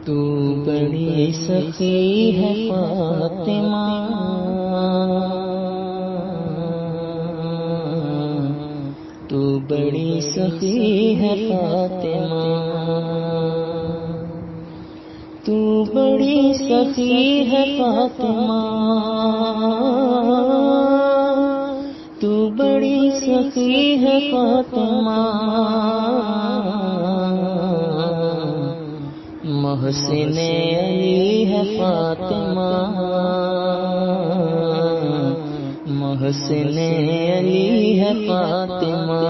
تو بڑی سخی ہے فاطمہ، تو بڑی سخی ہے فاطمہ، تو بڑی سخی ہے فاطمہ، تو بڑی سخی ہے فاطمہ، محسن علی ہے فاطمہ، محسن علی ہے فاطمہ،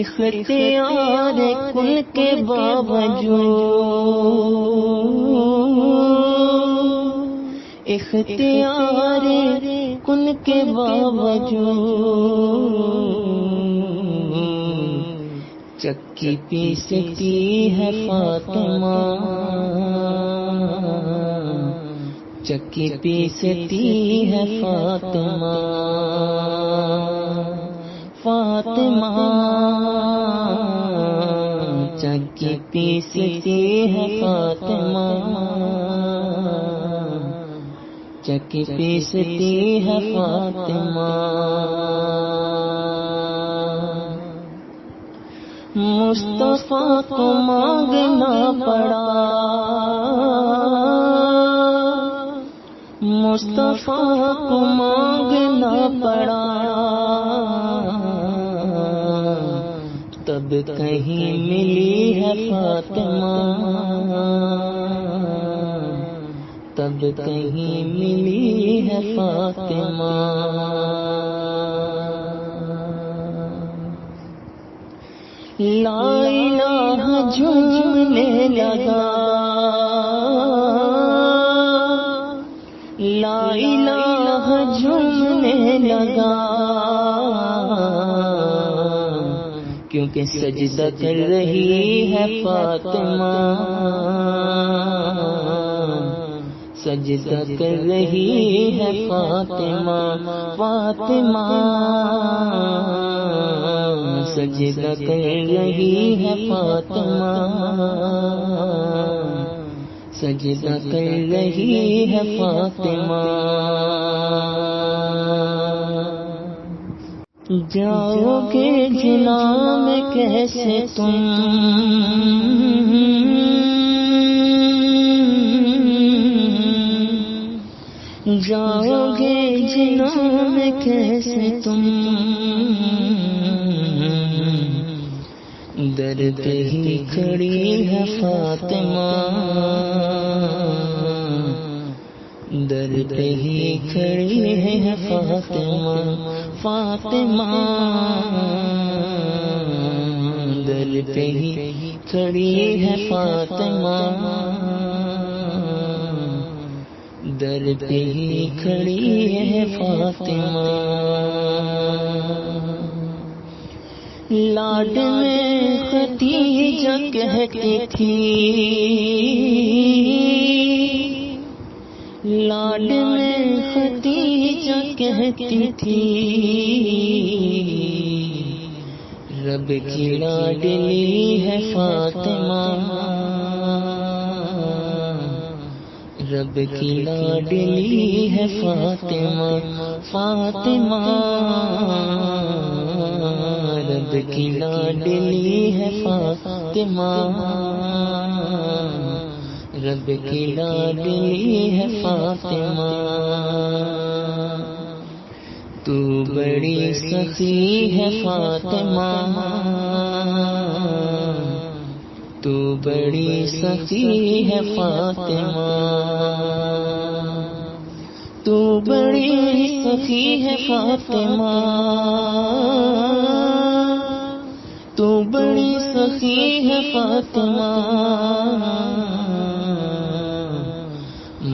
اختیار کل کے باوجود، اختیار کل کے باوجود، چکی پیستی ہے فاطمہ، چکی پیستی ہے فاطمہ، فاطمہ چکی پیستی ہے فاطمہ، چکی پیستی ہے فاطمہ، مصطفیٰ کو مانگنا پڑا، مصطفیٰ کو مانگنا پڑا، تب کہیں ملی ہے فاطمہ، تب کہیں ملی ہے فاطمہ، لا الہ جھومنے لگا، لا الہ جھومنے لگا، کیونکہ سجدہ کر رہی ہے فاطمہ، سجدہ کر رہی ہے فاطمہ، فاطمہ سجدہ کر رہی ہے فاطمہ، سجدہ کر رہی ہے فاطمہ، جاؤ گے جنا میں کیسے تم، جاؤ گے جنا میں کیسے تم، در پہ ہی کھڑی ہے فاطمہ، در پہ ہی کھڑی ہے فاطمہ، فاطمہ در پہ ہی کھڑی ہے فاطمہ، در پہ ہی کھڑی ہے فاطمہ، لاڈ میں ختیجہ کہتی تھی، لاڈ میں ختیجہ کہتی تھی، رب کی لاڈلی ہے فاطمہ، رب کی لاڈلی ہے فاطمہ، فاطمہ رب کی لاڈلی ہے فاطمہ، رب کی لاڈلی ہے فاطمہ، تو بڑی سخی ہے فاطمہ، تو بڑی سخی ہے فاطمہ، تو بڑی سخی ہے فاطمہ، تو بڑی سخی ہے فاطمہ،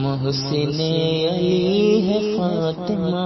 محسن علی ہے فاطمہ،